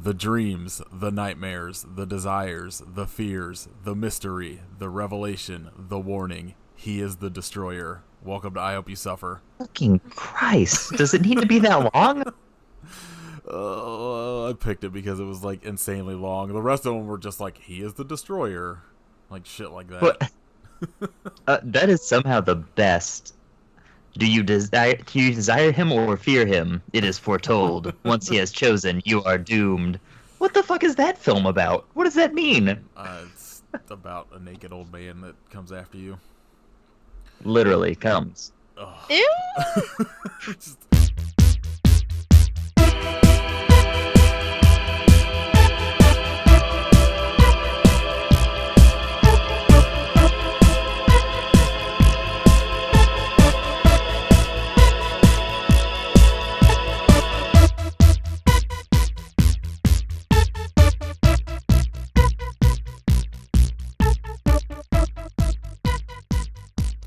the dreams, the nightmares, the desires, the fears, the mystery, the revelation, the warning. He is the destroyer. Welcome to I Hope You Suffer. Fucking Christ. Does it need to be that long? I picked it because it was like insanely long. The rest of them were just like, he is the destroyer. Like shit like that. But, that is somehow the best. Do you desire him or fear him? It is foretold. Once he has chosen, you are doomed. What the fuck is that film about? What does that mean? It's about a naked old man that comes after you. Literally comes. Ew! Just-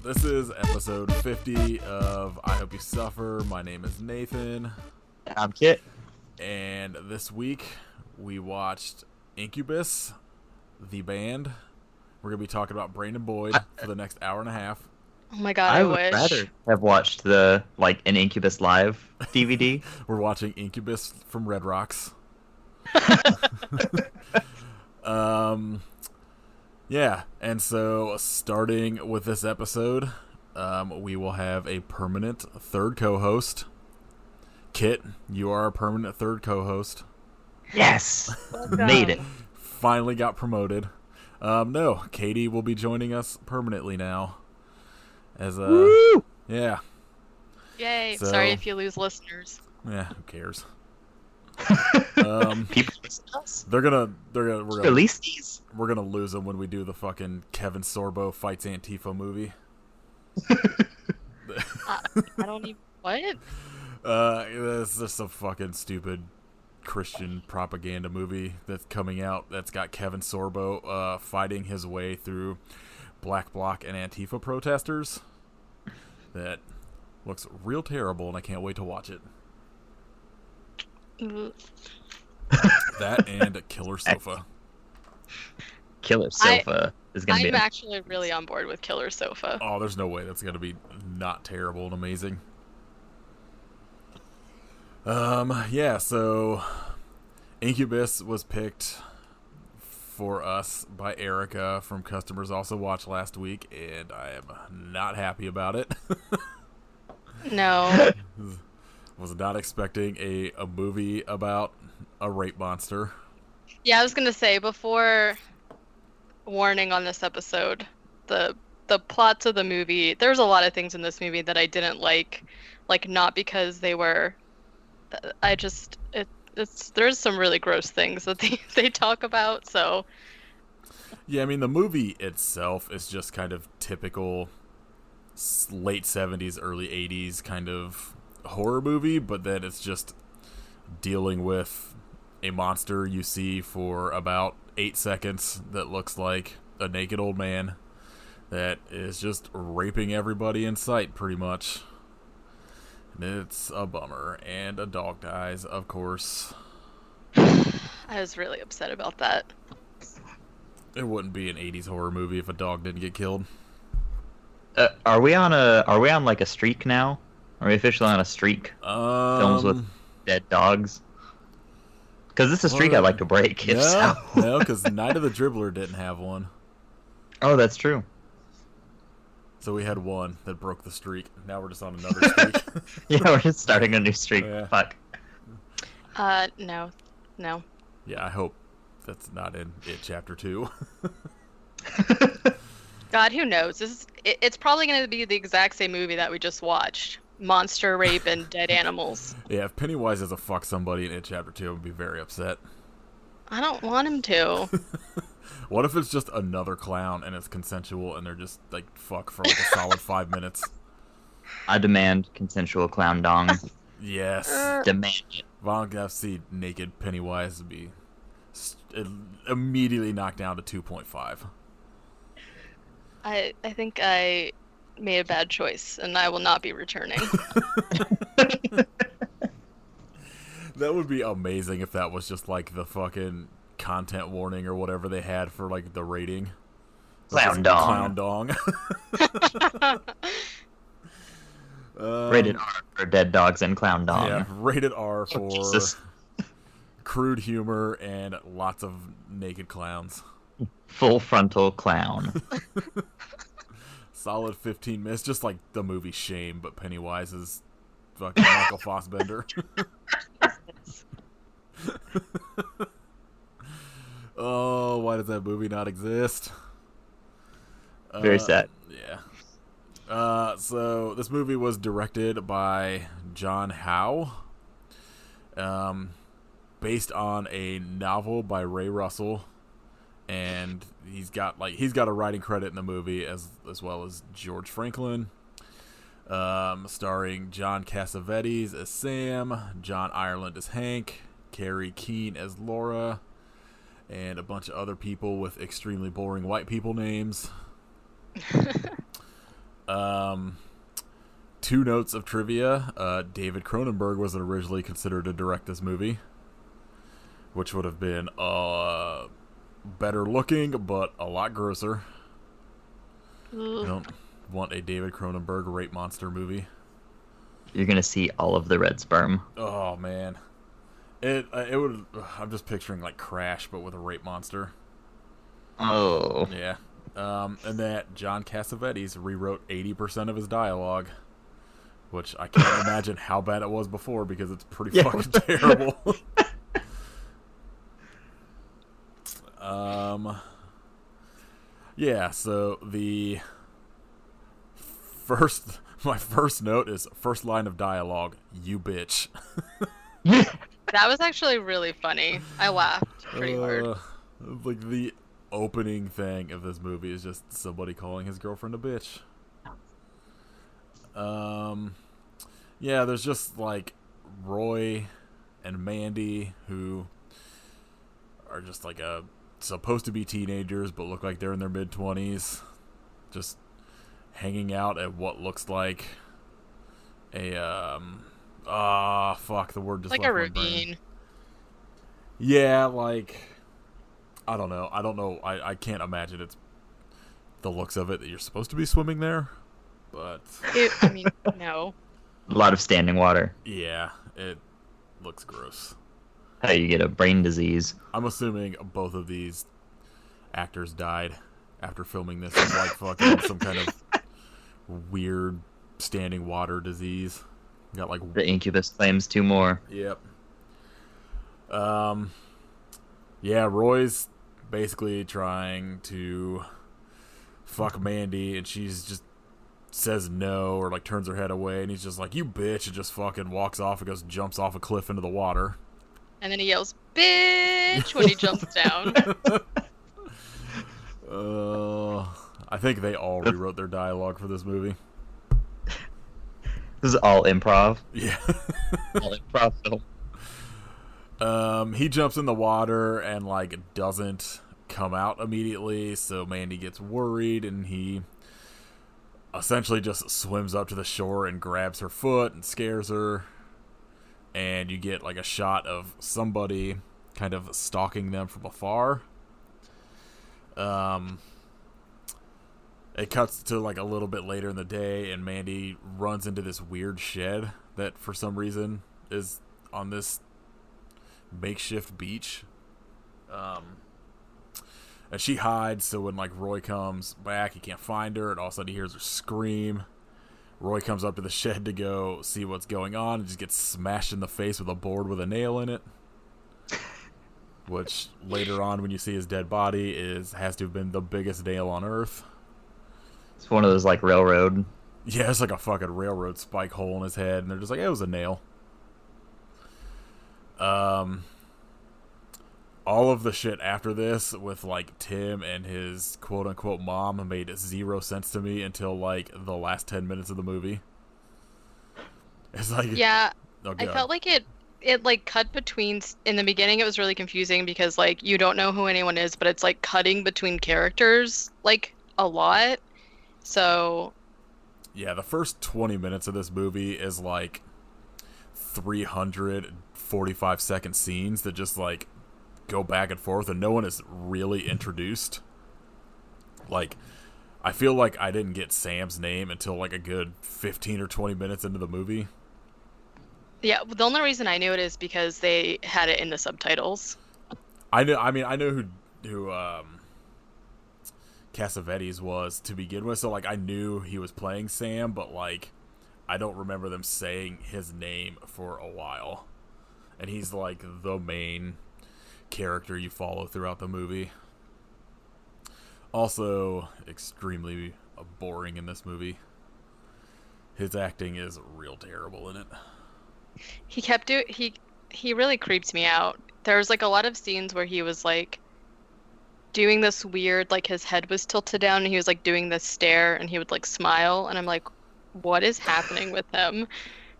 This is episode 50 of I Hope You Suffer. My name is Nathan. I'm Kit. And this week we watched Incubus, the band. We're going to be talking about Brandon Boyd for the next hour and a half. Oh my god, I I would wish. rather have watched an Incubus Live DVD. We're watching Incubus from Red Rocks. Yeah, and so starting with this episode, we will have a permanent third co-host. Kit, you are a permanent third co-host. Yes! Welcome. Made it. Finally got promoted. No, Katie will be joining us permanently now. As Woo! yeah, Yay. So- Sorry if you lose listeners. who cares? People listen to us. We're gonna Release these. we're gonna lose them when we do the fucking Kevin Sorbo fights Antifa movie. I don't even... What? It's just a fucking stupid Christian propaganda movie that's coming out that's got Kevin Sorbo fighting his way through Black Bloc and Antifa protesters. That looks real terrible, and I can't wait to watch it. That and Killer Sofa. Killer Sofa is going to I'm be... actually really on board with Killer Sofa. Oh, there's no way that's gonna be not terrible and amazing. Yeah, so Incubus was picked for us by Erica from Customers Also Watched last week, and I am not happy about it. No. Was not expecting a movie about a rape monster. Yeah, I was gonna say, before warning on this episode, the plots of the movie, there's a lot of things in this movie that I didn't like not because they were... there's some really gross things that they talk about, so... Yeah, I mean, the movie itself is just kind of typical late 70s, early 80s kind of horror movie, but then it's just dealing with a monster you see for about 8 seconds that looks like a naked old man that is just raping everybody in sight, pretty much. And it's a bummer. And a dog dies, of course. I was really upset about that. It wouldn't be an 80s horror movie if a dog didn't get killed. Are we on like a streak now? Are we officially on a streak? Films with dead dogs? Because this is a streak I'd like to break, if so. No, because Night of the Dribbler didn't have one. Oh, that's true. So we had one that broke the streak. Now we're just on another streak. Yeah, we're just starting a new streak. Yeah. Fuck. No. Yeah, I hope that's not in It Chapter 2. God, who knows? It's probably going to be the exact same movie that we just watched. Monster rape and dead animals. Yeah, if Pennywise has to fuck somebody in It Chapter 2, I would be very upset. I don't want him to. What if it's just another clown and it's consensual and they're just, like, fuck for like a solid 5 minutes? I demand consensual clown dong. Yes. Demand it. If I don't get to see naked Pennywise, would be immediately knocked down to 2.5. I think I made a bad choice, and I will not be returning. That would be amazing if that was just like the fucking content warning or whatever they had for like the rating. Clown dong. Clown dong. Rated R for dead dogs and clown dong. Yeah, rated R for Jesus. crude humor and lots of naked clowns. Full frontal clown. Solid 15 minutes, just like the movie Shame, but Pennywise is fucking Michael Fassbender. Oh, why does that movie not exist? Very sad. Yeah. So this movie was directed by John Howe, based on a novel by Ray Russell, and he's got a writing credit in the movie as well as George Franklin, starring John Cassavetes as Sam, John Ireland as Hank, Carrie Keene as Laura, and a bunch of other people with extremely boring white people names. Two notes of trivia. David Cronenberg wasn't originally considered to direct this movie, which would have been better looking, but a lot grosser. I don't want a David Cronenberg rape monster movie. You're gonna see all of the red sperm. Oh man, it would. I'm just picturing like Crash, but with a rape monster. Oh. Yeah. And that John Cassavetes rewrote 80% of his dialogue, which I can't imagine how bad it was before because it's pretty fucking terrible. Yeah, so my first note is first line of dialogue, "You bitch." That was actually really funny. I laughed pretty hard. Like the opening thing of this movie is just somebody calling his girlfriend a bitch. Yeah, there's just like Roy and Mandy who are just like supposed to be teenagers but look like they're in their mid-20s, just hanging out at what looks like a fuck, the word just Like left a my brain. ravine. Yeah, like I don't know. I can't imagine it's the looks of it that you're supposed to be swimming there, but I mean, no. A lot of standing water. yeah, it looks gross. How you get a brain disease. I'm assuming both of these actors died after filming this with like fucking some kind of weird standing water disease. Got like The Incubus claims 2 more. Yep. Yeah, Roy's basically trying to fuck Mandy, and she's just says no or like turns her head away, and he's just like, "You bitch," and just fucking walks off and jumps off a cliff into the water. And then he yells, "Bitch!" when he jumps down. I think they all rewrote their dialogue for this movie. This is all improv. Yeah. All improv film. He jumps in the water and like doesn't come out immediately, so Mandy gets worried, and he essentially just swims up to the shore and grabs her foot and scares her, and you get like a shot of somebody kind of stalking them from afar. It cuts to like a little bit later in the day, and Mandy runs into this weird shed that for some reason is on this makeshift beach. And she hides, so when like Roy comes back, he can't find her, and all of a sudden he hears her scream. Roy comes up to the shed to go see what's going on and just gets smashed in the face with a board with a nail in it. Which later on, when you see his dead body, has to have been the biggest nail on Earth. It's one of those like railroad. Yeah, it's like a fucking railroad spike hole in his head, and they're just like, it was a nail. All of the shit after this with like Tim and his quote unquote mom made 0 sense to me until like the last 10 minutes of the movie. It's like, Yeah, oh, I God. felt like it like cut between, in the beginning it was really confusing because like you don't know who anyone is, but it's like cutting between characters like a lot. So Yeah, the first 20 minutes of this movie is like 300 45-second scenes that just like go back and forth, and no one is really introduced. Like, I feel like I didn't get Sam's name until like a good 15 or 20 minutes into the movie. Yeah, the only reason I knew it is because they had it in the subtitles. I know who Cassavetes was to begin with, so like I knew he was playing Sam, but like I don't remember them saying his name for a while. And he's like the main character you follow throughout the movie. Also, extremely boring in this movie. His acting is real terrible in it. He really creeped me out. There was like a lot of scenes where he was like doing this weird, like his head was tilted down and he was like doing this stare and he would like smile, and I'm like, what is happening with him?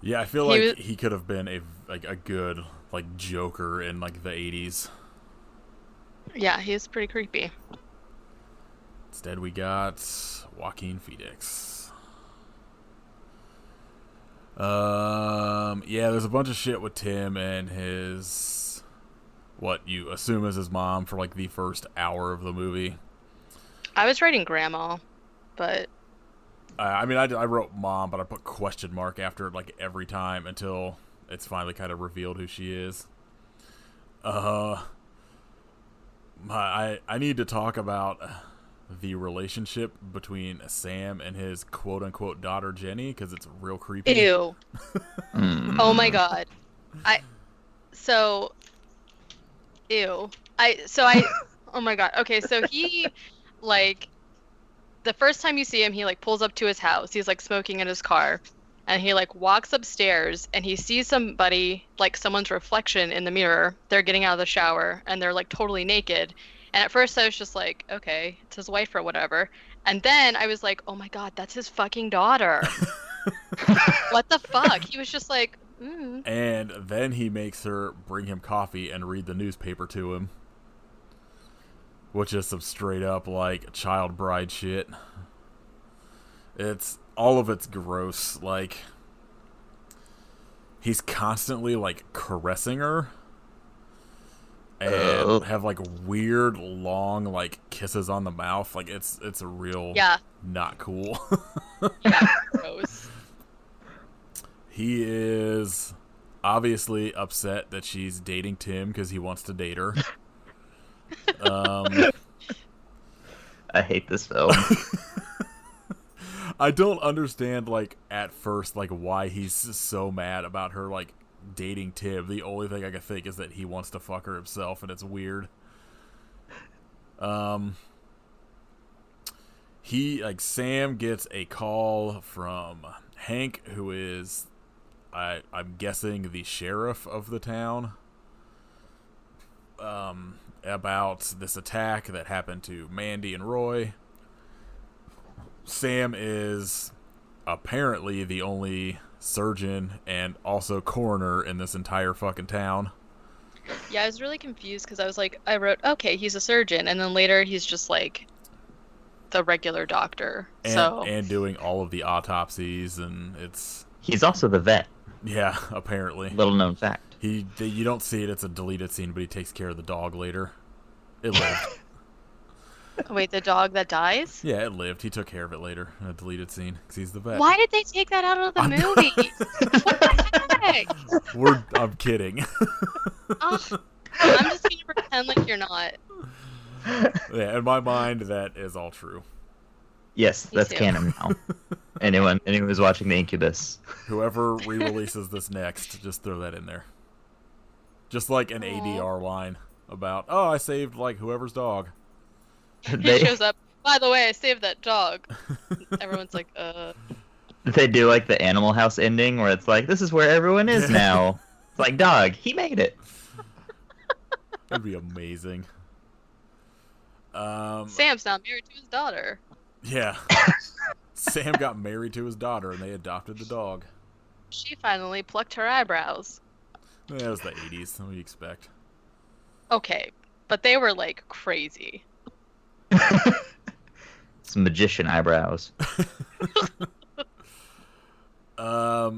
Yeah, I feel like he could have been a good like Joker in like the 80s. Yeah, he was pretty creepy. Instead, we got Joaquin Phoenix. Yeah, there's a bunch of shit with Tim and his, what you assume is his mom for like the first hour of the movie. I was writing grandma, but I mean, I wrote mom, but I put question mark after it like every time until it's finally kind of revealed who she is. I need to talk about the relationship between Sam and his quote-unquote daughter Jenny, because it's real creepy. Ew. Oh my god. Ew. Oh my god. Okay, so he, like, the first time you see him, he, like, pulls up to his house. He's, like, smoking in his car. And he, like, walks upstairs, and he sees somebody, like, someone's reflection in the mirror. They're getting out of the shower, and they're, like, totally naked. And at first I was just like, okay, it's his wife or whatever. And then I was like, oh my god, that's his fucking daughter. What the fuck? He was just like, And then he makes her bring him coffee and read the newspaper to him. Which is some straight up, like, child bride shit. All of it's gross. Like, he's constantly, like, caressing her. And have like weird long like kisses on the mouth. Like it's a real not cool. Yeah, gross. He is obviously upset that she's dating Tim because he wants to date her. I hate this film. I don't understand like at first like why he's so mad about her like dating Tim. The only thing I can think is that he wants to fuck her himself, and it's weird. Sam gets a call from Hank, who is I'm guessing the sheriff of the town, about this attack that happened to Mandy and Roy. Sam is apparently the only surgeon and also coroner in this entire fucking town. Yeah, I was really confused because I wrote, okay, he's a surgeon, and then later he's just like the regular doctor. And doing all of the autopsies, and he's also the vet. Yeah, apparently. Little known fact. You don't see it, it's a deleted scene, but he takes care of the dog later. It lived. Wait, the dog that dies? Yeah, it lived. He took care of it later in a deleted scene because he's the vet. Why did they take that out of the movie? What the heck? I'm kidding. Oh, I'm just gonna pretend like you're not. Yeah, in my mind, that is all true. Yes, that's canon now. Anyone who's watching the Incubus. Whoever re-releases this next, just throw that in there. Just like an ADR line about, I saved like whoever's dog. He shows up. By the way, I saved that dog. Everyone's like, They do like the Animal House ending where it's like, this is where everyone is now. It's like, dog, he made it. That'd be amazing. Sam's not married to his daughter. Yeah. Sam got married to his daughter and they adopted the dog. She finally plucked her eyebrows. That was the 80s. What do you expect? Okay, but they were like crazy. Some magician eyebrows.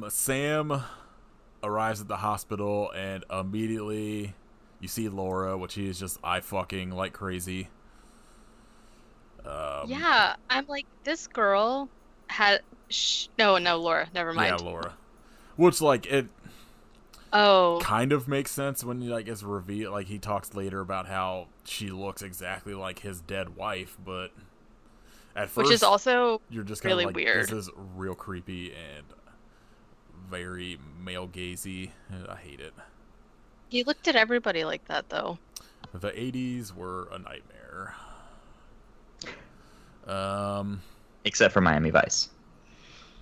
Sam arrives at the hospital, and immediately you see Laura, which he is just eye-fucking like crazy. Yeah, I'm like, this girl had... No, Laura. Never Yeah, mind. Laura. Which, like, it Oh, kind of makes sense when, like, it's revealed. Like, he talks later about how she looks exactly like his dead wife, but at first, which is also you're just kind really of like, weird. this is real creepy and very male-gazy. I hate it. He looked at everybody like that, though. The 80s were a nightmare. Except for Miami Vice.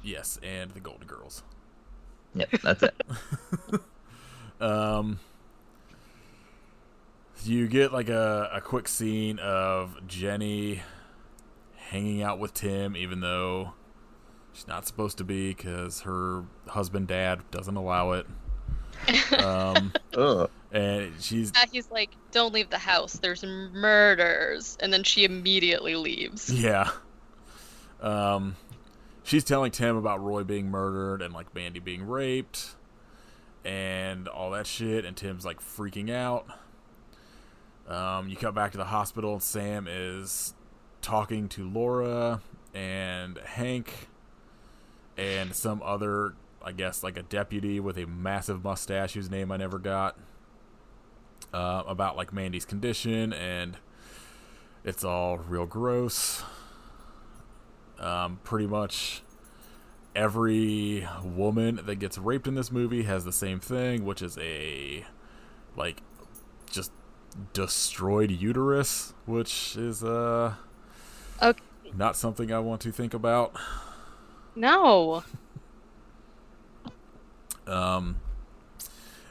Yes, and the Golden Girls. Yep, that's it. You get like a quick scene of Jenny hanging out with Tim, even though she's not supposed to be because her dad doesn't allow it. And he's like, don't leave the house. There's murders. And then she immediately leaves. Yeah. She's telling Tim about Roy being murdered and like Mandy being raped and all that shit, and Tim's like freaking out. You cut back to the hospital, and Sam is talking to Laura and Hank and some other, I guess, like a deputy with a massive mustache whose name I never got, about like Mandy's condition, and it's all real gross. Pretty much every woman that gets raped in this movie has the same thing, which is a like just destroyed uterus, which is Okay. not something I want to think about. No. And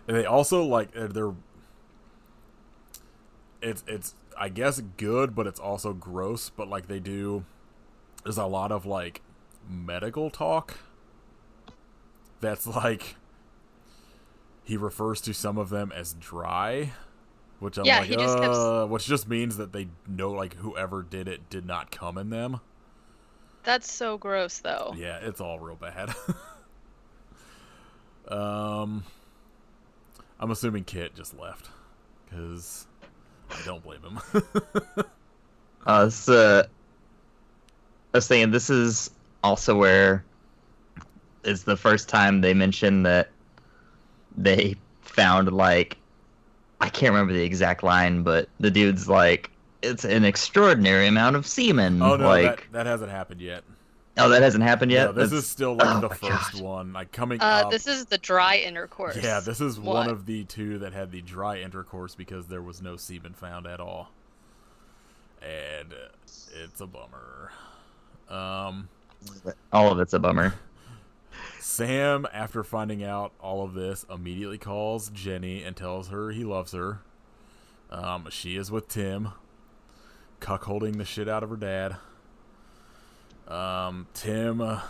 they also like they're it's I guess good, but it's also gross. But like there's a lot of like medical talk that's like he refers to some of them as dry, which I'm Yeah, like, he just kept... which just means that they know like whoever did it did not come in them. That's so gross, though. Yeah, it's all real bad. I'm assuming Kit just left because I don't blame him. I was saying this is also where it's the first time they mentioned that they found, like, I can't remember the exact line, but the dude's like, it's an extraordinary amount of semen. Oh no, like, that hasn't happened yet. Oh, that hasn't happened yet? No, this is still like the my first God. one. Like coming up. This is the dry intercourse. Yeah, this is one of the two that had the dry intercourse because there was no semen found at all. And it's a bummer. All of it's a bummer. Sam, after finding out all of this, immediately calls Jenny and tells her he loves her. She is with Tim, cuckolding the shit out of her dad. Tim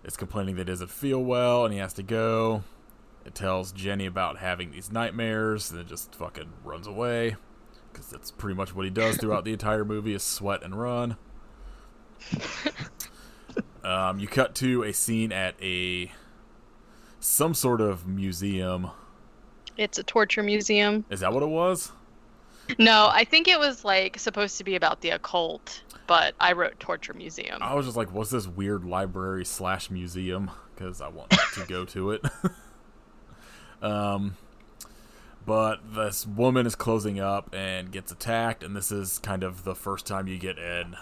is complaining that he doesn't feel well and he has to go. It tells Jenny about having these nightmares and it just fucking runs away. Because that's pretty much what he does throughout the entire movie is sweat and run. You cut to a scene at some sort of museum. It's a torture museum. Is that what it was? No, I think it was like supposed to be about the occult, but I wrote torture museum. I was just like, what's this weird library / museum? Because I want to go to it. But this woman is closing up and gets attacked, and this is kind of the first time you get an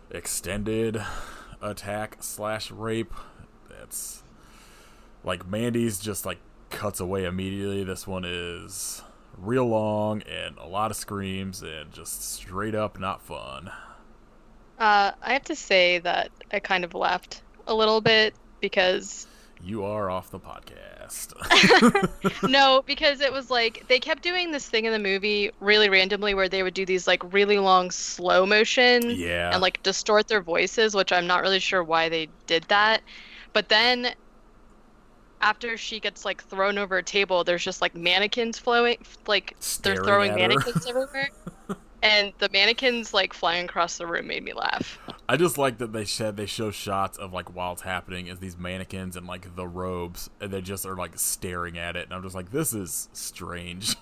extended attack / rape. It's like Mandy's just like cuts away immediately. This one is real long and a lot of screams and just straight up not fun. I have to say that I kind of laughed a little bit because... You are off the podcast. No, because it was like they kept doing this thing in the movie really randomly where they would do these like really long slow motion and like distort their voices, which I'm not really sure why they did that. But then after she gets like thrown over a table, there's just like mannequins flowing, like Staring they're throwing at her. mannequins everywhere. And the mannequins like flying across the room made me laugh. I just like that they show shots of like while it's happening as these mannequins in like the robes, and they just are like staring at it, and I'm just like, this is strange.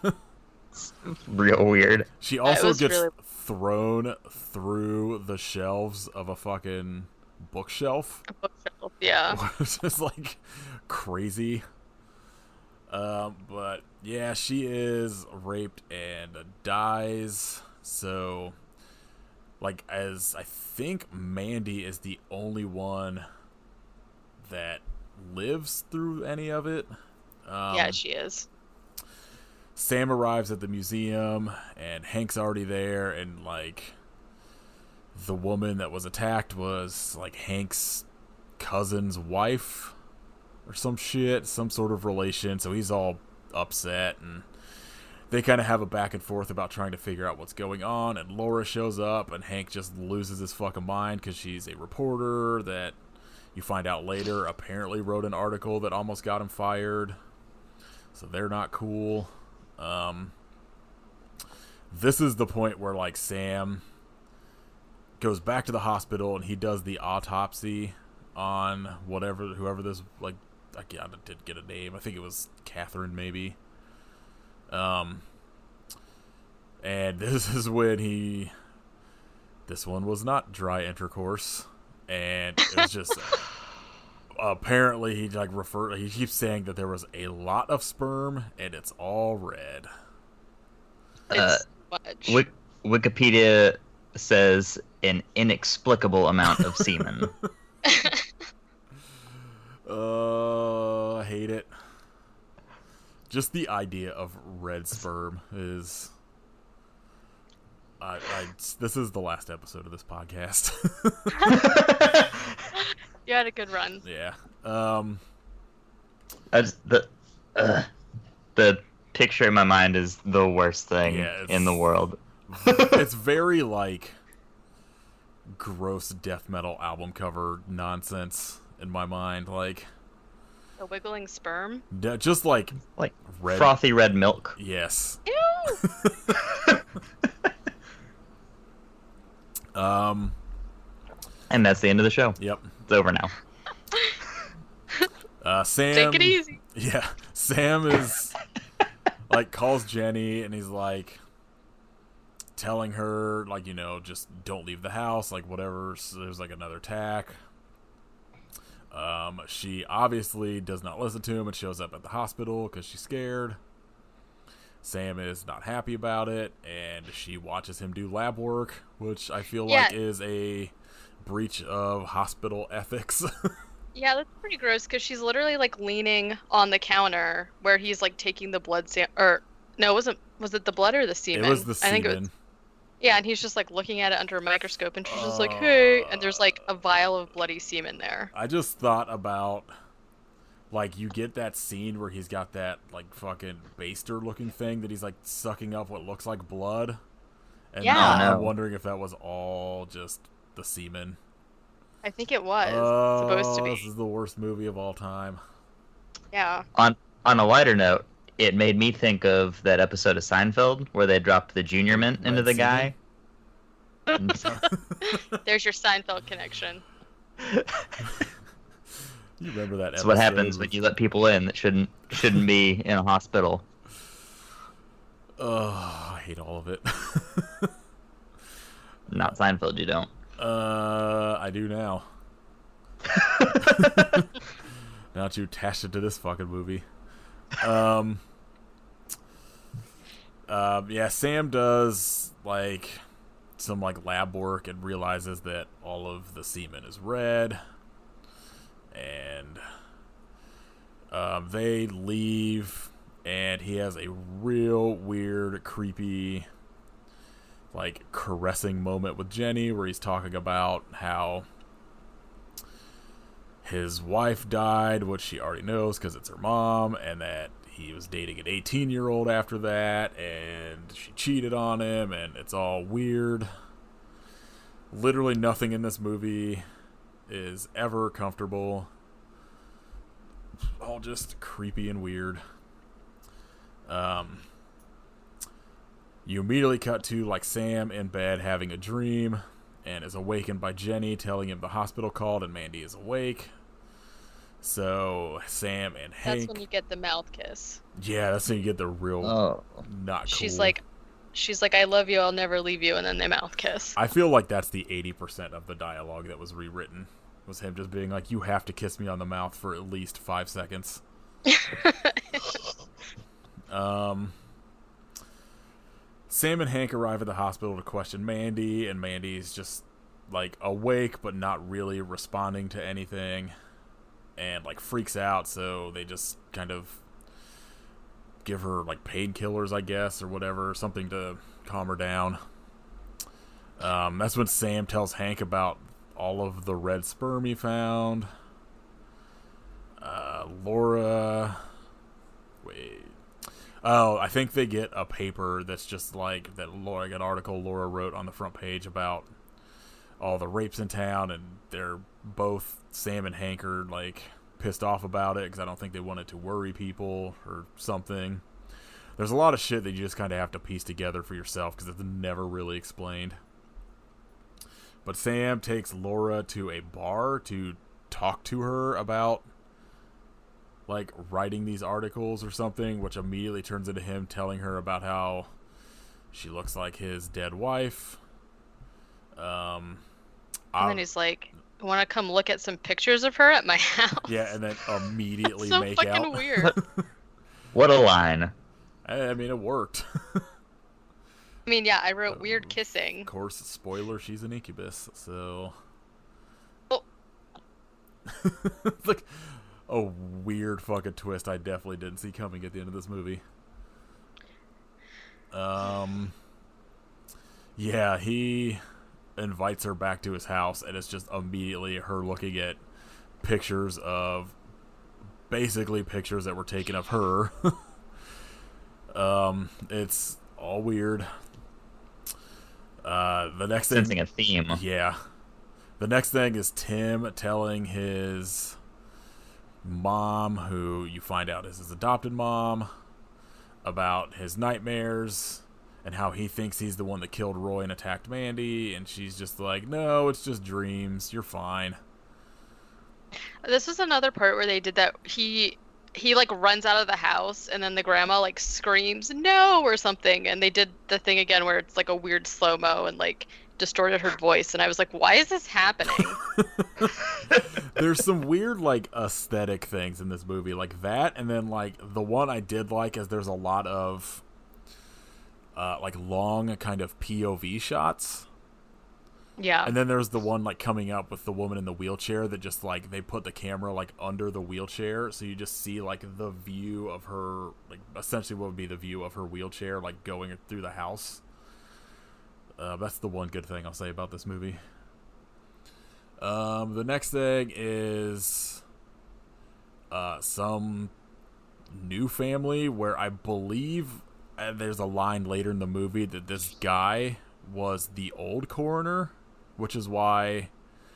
Real weird. She It also was gets really- thrown through the shelves of a fucking bookshelf, Bookshelf, yeah. which is like crazy. But yeah, she is raped and dies. So, like, as I think Mandy is the only one that lives through any of it. Yeah, she is. Sam arrives at the museum, and Hank's already there, and like, the woman that was attacked was like Hank's cousin's wife or some shit, some sort of relation. So he's all upset, and they kind of have a back and forth about trying to figure out what's going on. And Laura shows up, and Hank just loses his fucking mind because she's a reporter that you find out later apparently wrote an article that almost got him fired. So they're not cool. This is the point where like Sam goes back to the hospital and he does the autopsy on whoever this, like, I didn't get a name. I think it was Catherine, maybe. And this is when this one was not dry intercourse, and it was just apparently he keeps saying that there was a lot of sperm and it's all red. It's much. Wikipedia says an inexplicable amount of semen. I hate it. Just the idea of red sperm is. This is the last episode of this podcast. You had a good run. Yeah. The picture in my mind is the worst thing in the world. It's very like gross death metal album cover nonsense in my mind. Like The wiggling sperm. just like red. Frothy red milk. Yes. Ew! And that's the end of the show. Yep. It's over now. Sam. Take it easy. Yeah. Sam is like calls Jenny and he's like telling her like, just don't leave the house, like whatever. So there's like another attack. She obviously does not listen to him and shows up at the hospital because she's scared. Sam is not happy about it, and she watches him do lab work, which I feel like is a breach of hospital ethics. Yeah, that's pretty gross because she's literally like leaning on the counter where he's like taking the blood or no, was it the blood or the semen? It was the semen. I think it was. Yeah, and he's just like looking at it under a microscope, and she's just like, "Hey," and there's like a vial of bloody semen there. I just thought about, like, you get that scene where he's got that like fucking baster looking thing that he's like sucking up what looks like blood, and now I'm wondering if that was all just the semen. I think it was supposed to be. This is the worst movie of all time. Yeah. On a lighter note, it made me think of that episode of Seinfeld where they dropped the junior mint into the guy. There's your Seinfeld connection. You remember that episode? That's what happens when you let people in that shouldn't be in a hospital. Oh, I hate all of it. Not Seinfeld, you don't. I do now. Now that you attached it to this fucking movie. Yeah, Sam does like some like lab work and realizes that all of the semen is red, and they leave, and he has a real weird, creepy, like caressing moment with Jenny where he's talking about how his wife died, which she already knows because it's her mom, and that he was dating an 18-year-old after that, and she cheated on him, and it's all weird. Literally nothing in this movie is ever comfortable. All just creepy and weird. You immediately cut to like Sam in bed having a dream, and is awakened by Jenny telling him the hospital called and Mandy is awake. So Sam and Hank. That's when you get the mouth kiss. Yeah, that's when you get the real not She's cool. She's like, I love you, I'll never leave you, and then they mouth kiss. I feel like that's the 80% of the dialogue that was rewritten. Was him just being like, you have to kiss me on the mouth for at least 5 seconds. Sam and Hank arrive at the hospital to question Mandy, and Mandy's just like awake but not really responding to anything, and like freaks out, so they just kind of give her like painkillers, I guess, or whatever, something to calm her down. That's when Sam tells Hank about all of the red sperm he found. Laura... Wait. Oh, I think they get a paper that's just like that. Like an article Laura wrote on the front page about all the rapes in town, and they're both, Sam and Hank, are like pissed off about it because I don't think they wanted to worry people or something. There's a lot of shit that you just kind of have to piece together for yourself because it's never really explained. But Sam takes Laura to a bar to talk to her about like writing these articles or something, which immediately turns into him telling her about how she looks like his dead wife. And then he's like, want to come look at some pictures of her at my house? Yeah, and then immediately so make fucking out. Weird. What a line. I mean, it worked. I mean, yeah, I wrote weird kissing. Of course, spoiler, she's an incubus, so... Oh. It's like a weird fucking twist I definitely didn't see coming at the end of this movie. Yeah, he invites her back to his house, and it's just immediately her looking at pictures of... basically pictures that were taken of her. It's all weird. The next thing... Sensing a theme. Yeah. The next thing is Tim telling his mom, who you find out is his adopted mom, about his nightmares and how he thinks he's the one that killed Roy and attacked Mandy, and she's just like, no, it's just dreams, you're fine. This was another part where they did that. He like runs out of the house, and then the grandma like screams no or something, and they did the thing again where it's like a weird slow-mo and like distorted her voice, and I was like, why is this happening? There's some weird like aesthetic things in this movie, like that, and then like the one I did like is there's a lot of like long kind of POV shots. Yeah. And then there's the one like coming up with the woman in the wheelchair that just like they put the camera like under the wheelchair, so you just see like the view of her, like essentially what would be the view of her wheelchair like going through the house. That's the one good thing I'll say about this movie. The next thing is some new family where I believe there's a line later in the movie that this guy was the old coroner, which is why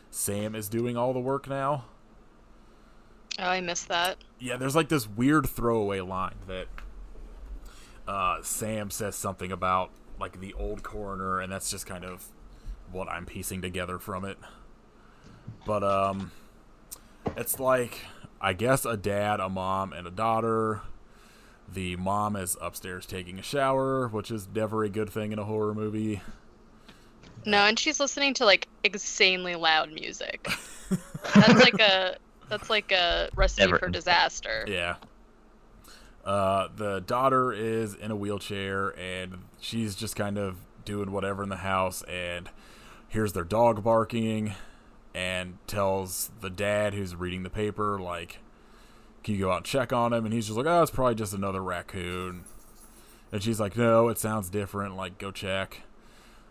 Sam is doing all the work now. Oh, I missed that. Yeah, there's like this weird throwaway line that Sam says something about like the old coroner, and that's just kind of what I'm piecing together from it. But it's like, I guess, a dad, a mom, and a daughter. The mom is upstairs taking a shower, which is never a good thing in a horror movie. No, and she's listening to like insanely loud music. That's like a recipe for disaster. Yeah. The daughter is in a wheelchair, and she's just kind of doing whatever in the house, and hears their dog barking, and tells the dad, who's reading the paper, like, can you go out and check on him? And he's just like, oh, it's probably just another raccoon. And she's like, no, it sounds different, like, go check.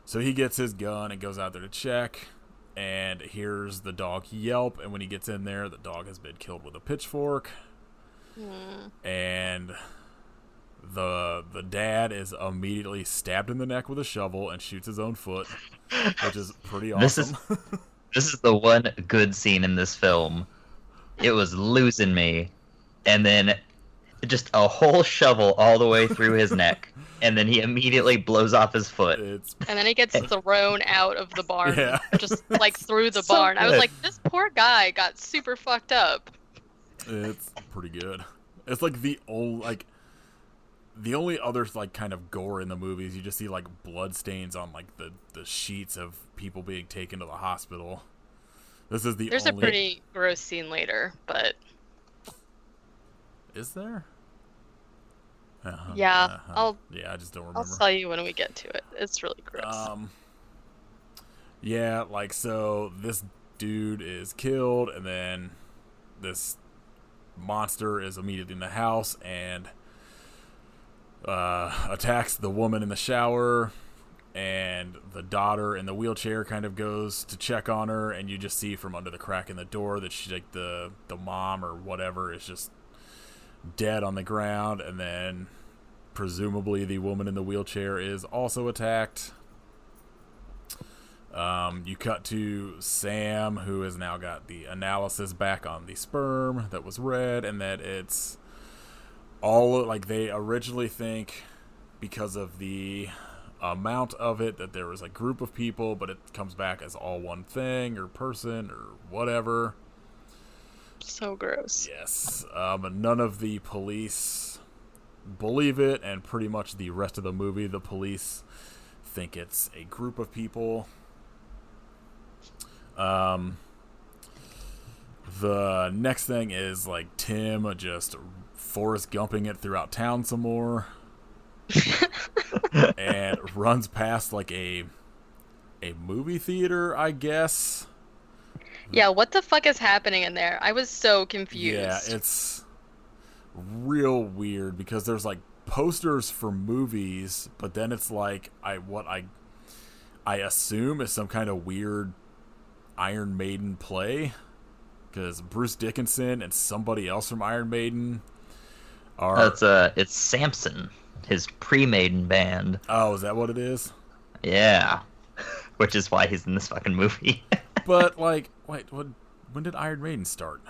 So he gets his gun and goes out there to check, and hears the dog yelp, and when he gets in there, the dog has been killed with a pitchfork. And the dad is immediately stabbed in the neck with a shovel and shoots his own foot, which is pretty awesome. This is the one good scene in this film. It was losing me, and then just a whole shovel all the way through his neck. and then he immediately blows off his foot. It's And then he gets thrown out of the barn, Yeah. just like through the So barn. I was good. like, this poor guy got super fucked up. It's pretty good. It's like the only other like kind of gore in the movies, you just see like blood stains on like the sheets of people being taken to the hospital. This is the There's only. a pretty gross scene later, but Is there? yeah, Yeah, I just don't I'll remember. tell you when we get to it. It's really gross. Yeah, like so this dude is killed, and then this monster is immediately in the house and attacks the woman in the shower, and the daughter in the wheelchair kind of goes to check on her, and you just see from under the crack in the door that she, like the mom or whatever, is just dead on the ground, and then presumably the woman in the wheelchair is also attacked. You cut to Sam, who has now got the analysis back on the sperm that was red, and that it's all like they originally think, because of the amount of it, that there was a group of people, but it comes back as all one thing or person or whatever. So gross. Yes. None of the police believe it, and pretty much the rest of the movie, the police think it's a group of people. The next thing is like Tim just Forrest Gumping it throughout town some more, and runs past like a movie theater, I guess. Yeah, what the fuck is happening in there? I was so confused. Yeah, it's real weird because there's like posters for movies, but then it's like I assume is some kind of weird Iron Maiden play, because Bruce Dickinson and somebody else from Iron Maiden are. It's Samson, his pre-Maiden band. Oh, is that what it is? Yeah, which is why he's in this fucking movie. But like, wait, when did Iron Maiden start?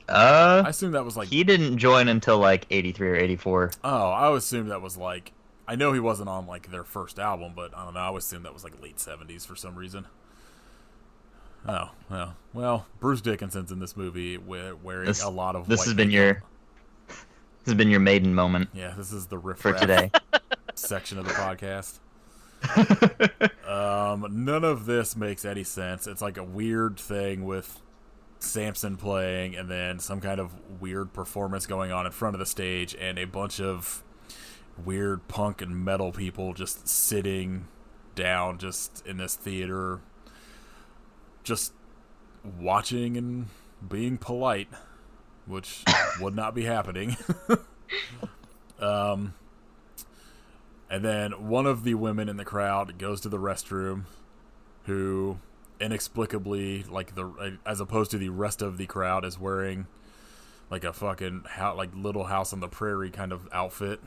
I assume that was like. He didn't join until like 83 or 84. Oh, I would assume that was like. I know he wasn't on like their first album, but I don't know. I would assume that was like late 70s for some reason. Oh, well, Bruce Dickinson's in this movie wearing a lot of. This white has been makeup. this has been your Maiden moment. Yeah, this is the riff for today section of the podcast. None of this makes any sense. It's like a weird thing with Samson playing, and then some kind of weird performance going on in front of the stage, and a bunch of weird punk and metal people just sitting down just in this theater, just watching and being polite, which would not be happening. And then one of the women in the crowd goes to the restroom, who inexplicably, like as opposed to the rest of the crowd, is wearing like a fucking Little House on the Prairie kind of outfit.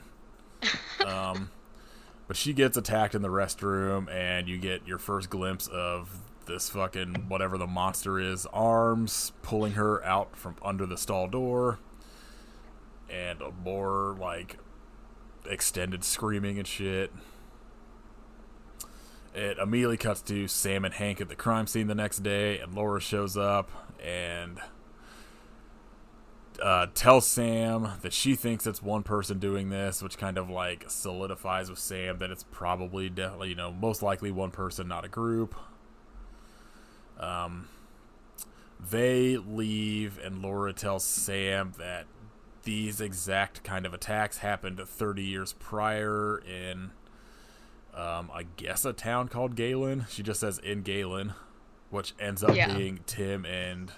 But she gets attacked in the restroom, and you get your first glimpse of this fucking whatever the monster is arms pulling her out from under the stall door, and more like extended screaming and shit. It immediately cuts to Sam and Hank at the crime scene the next day, and Laura shows up and tells Sam that she thinks it's one person doing this, which kind of like solidifies with Sam that it's probably definitely, most likely one person, not a group. They leave, and Laura tells Sam that these exact kind of attacks happened 30 years prior in, I guess, a town called Galen. She just says in Galen, which ends up being Tim and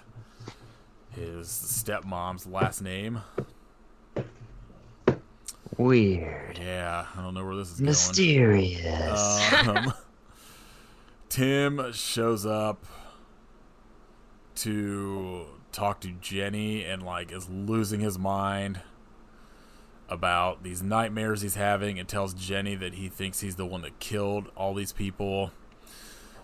his stepmom's last name. Weird. Yeah, I don't know where this is Mysterious. going. Tim shows up to talk to Jenny and like is losing his mind about these nightmares he's having, and tells Jenny that he thinks he's the one that killed all these people.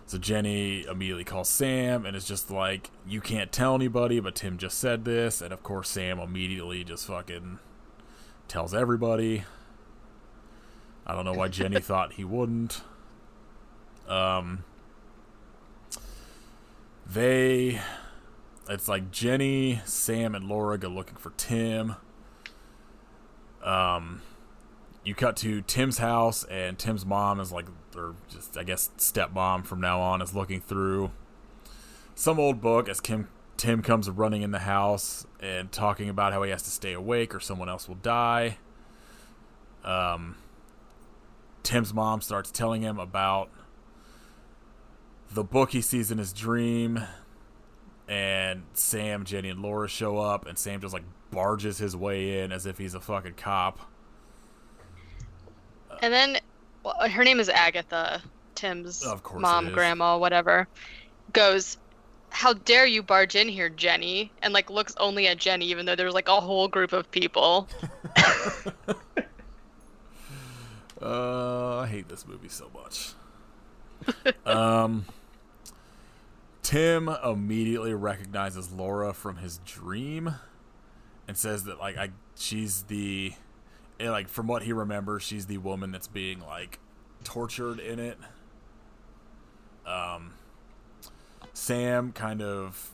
So Jenny immediately calls Sam and is just like, you can't tell anybody, but Tim just said this. And of course Sam immediately just fucking tells everybody. I don't know why Jenny thought he wouldn't. It's like Jenny, Sam, and Laura go looking for Tim. You cut to Tim's house, and Tim's mom is like, or just, I guess, stepmom from now on, is looking through some old book as Tim comes running in the house and talking about how he has to stay awake or someone else will die. Tim's mom starts telling him about the book he sees in his dream, and Sam, Jenny, and Laura show up, and Sam just like barges his way in as if he's a fucking cop. And then, her name is Agatha, Tim's mom, grandma, whatever, goes, "How dare you barge in here, Jenny?" And like looks only at Jenny, even though there's like a whole group of people. I hate this movie so much. Tim immediately recognizes Laura from his dream and says that she's the, and like from what he remembers, she's the woman that's being like tortured in it. Sam kind of,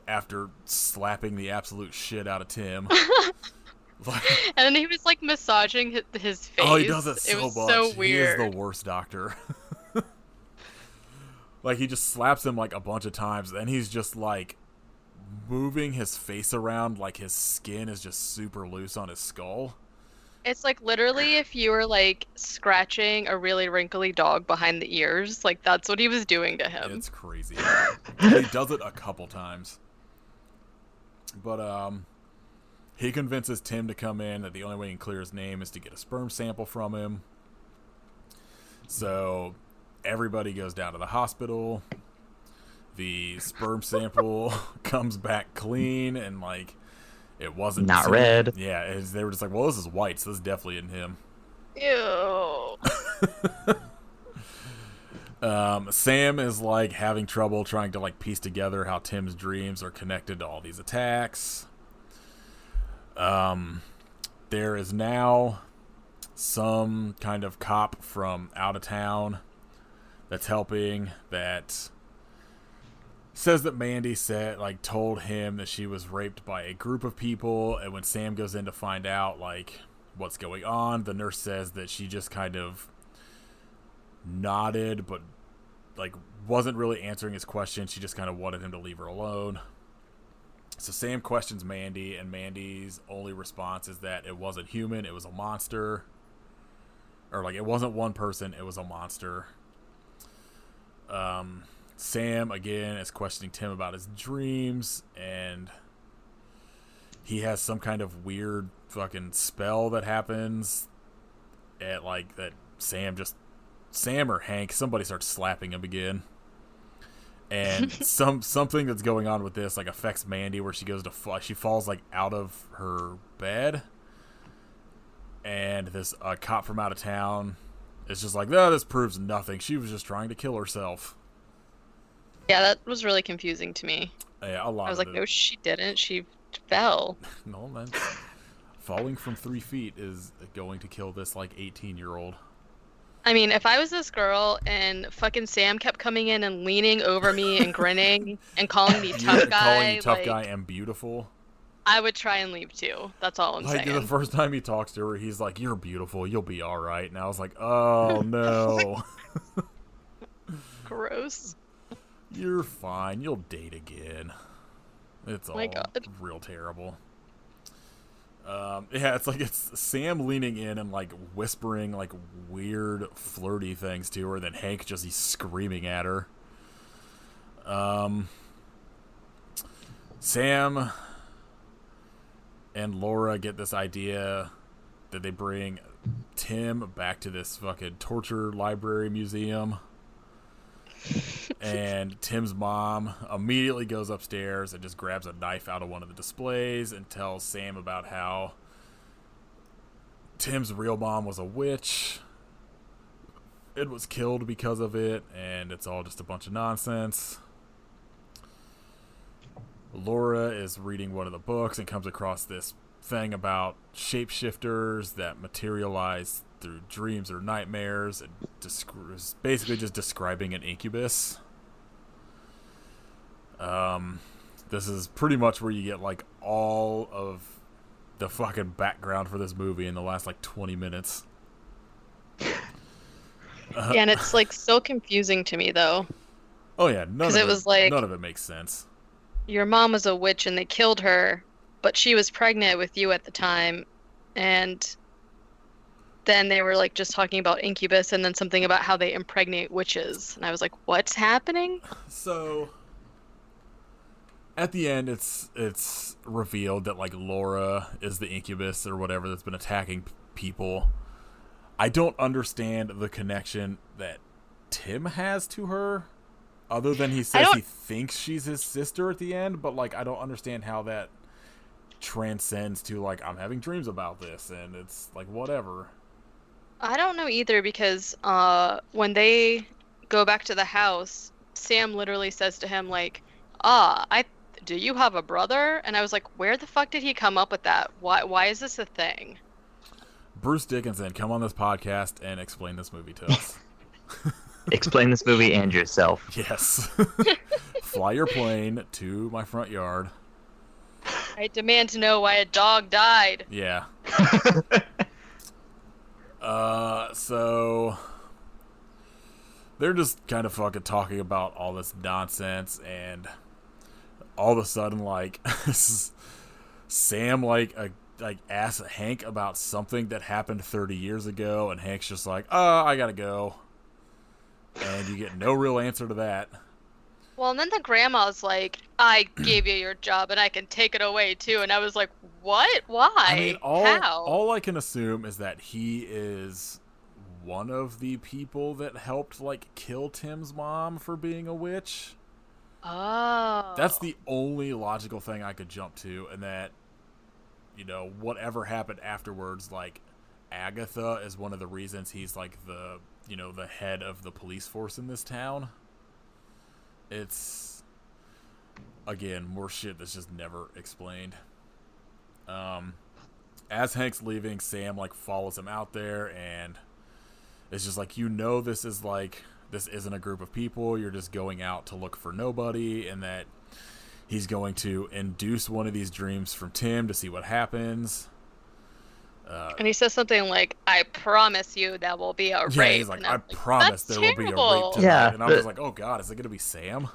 after slapping the absolute shit out of Tim, and then he was like massaging his face. Oh, he does it so it was much. So weird. He is the worst doctor. Like, he just slaps him like a bunch of times, and he's just like moving his face around like his skin is just super loose on his skull. It's like literally if you were like scratching a really wrinkly dog behind the ears, like that's what he was doing to him. It's crazy. He does it a couple times. But he convinces Tim to come in, that the only way he can clear his name is to get a sperm sample from him. So everybody goes down to the hospital. The sperm sample comes back clean, and like it wasn't not red. Yeah, they were just like, well, this is white, so this definitely isn't him. Ew. Sam is like having trouble trying to like piece together how Tim's dreams are connected to all these attacks. There is now some kind of cop from out of town that's helping, that says that Mandy told him that she was raped by a group of people, and when Sam goes in to find out like what's going on, the nurse says that she just kind of nodded but like wasn't really answering his question. She just kind of wanted him to leave her alone. So Sam questions Mandy, and Mandy's only response is that it wasn't human, it was a monster. Or like it wasn't one person, it was a monster. Sam again is questioning Tim about his dreams, and he has some kind of weird fucking spell that happens at like that Sam or Hank, somebody starts slapping him again. And something that's going on with this like affects Mandy, where she goes to she falls like out of her bed, and this cop from out of town is just like, no, this proves nothing. She was just trying to kill herself. Yeah, that was really confusing to me. Yeah, a lot. I was like, no, she didn't. She fell. No, man. Falling from 3 feet is going to kill this like 18-year-old. I mean, if I was this girl and fucking Sam kept coming in and leaning over me and grinning and calling me tough guy, calling you tough guy and beautiful, I would try and leave too. That's all I'm saying. The first time he talks to her, he's like, "You're beautiful. You'll be all right." And I was like, "Oh no." Gross. You're fine. You'll date again. It's all real terrible. Yeah, it's Sam leaning in and like whispering like weird flirty things to her, then Hank he's screaming at her. Sam and Laura get this idea that they bring Tim back to this fucking torture library museum. And Tim's mom immediately goes upstairs and just grabs a knife out of one of the displays and tells Sam about how Tim's real mom was a witch. It was killed because of it, and it's all just a bunch of nonsense. Laura is reading one of the books and comes across this thing about shapeshifters that materialize through dreams or nightmares, and basically just describing an incubus. This is pretty much where you get like all of the fucking background for this movie in the last like 20 minutes. Yeah, and it's like so confusing to me though. Oh yeah, none of it makes sense. Your mom was a witch and they killed her, but she was pregnant with you at the time, and then they were like just talking about Incubus and then something about how they impregnate witches, and I was like, what's happening? So at the end, it's revealed that like Laura is the Incubus or whatever that's been attacking people. I don't understand the connection that Tim has to her, other than he says he thinks she's his sister at the end. But like, I don't understand how that transcends to like, I'm having dreams about this, and it's like whatever. I don't know either, because when they go back to the house, Sam literally says to him like, do you have a brother? And I was like, where the fuck did he come up with that? Why is this a thing? Bruce Dickinson, come on this podcast and explain this movie to us. Explain this movie and yourself. Yes. Fly your plane to my front yard. I demand to know why a dog died. Yeah. So they're just kind of fucking talking about all this nonsense, and all of a sudden, like, Sam asks Hank about something that happened 30 years ago, and Hank's just like, I gotta go. And you get no real answer to that. Well, and then the grandma's like, I gave you your job and I can take it away too. And I was like, what? Why? I mean, How? all I can assume is that he is one of the people that helped, like, kill Tim's mom for being a witch. Oh. That's the only logical thing I could jump to, and that, you know, whatever happened afterwards, like, Agatha is one of the reasons he's, like, the head of the police force in this town. It's, again, more shit that's just never explained. As Hank's leaving, Sam, like, follows him out there, and it's just like, this isn't a group of people, you're just going out to look for nobody, and that he's going to induce one of these dreams from Tim to see what happens. And he says something like, I promise you there will be a rape. Yeah, he's like, I promise there will be a rape tonight. Yeah, and I was like, oh god, is it going to be Sam?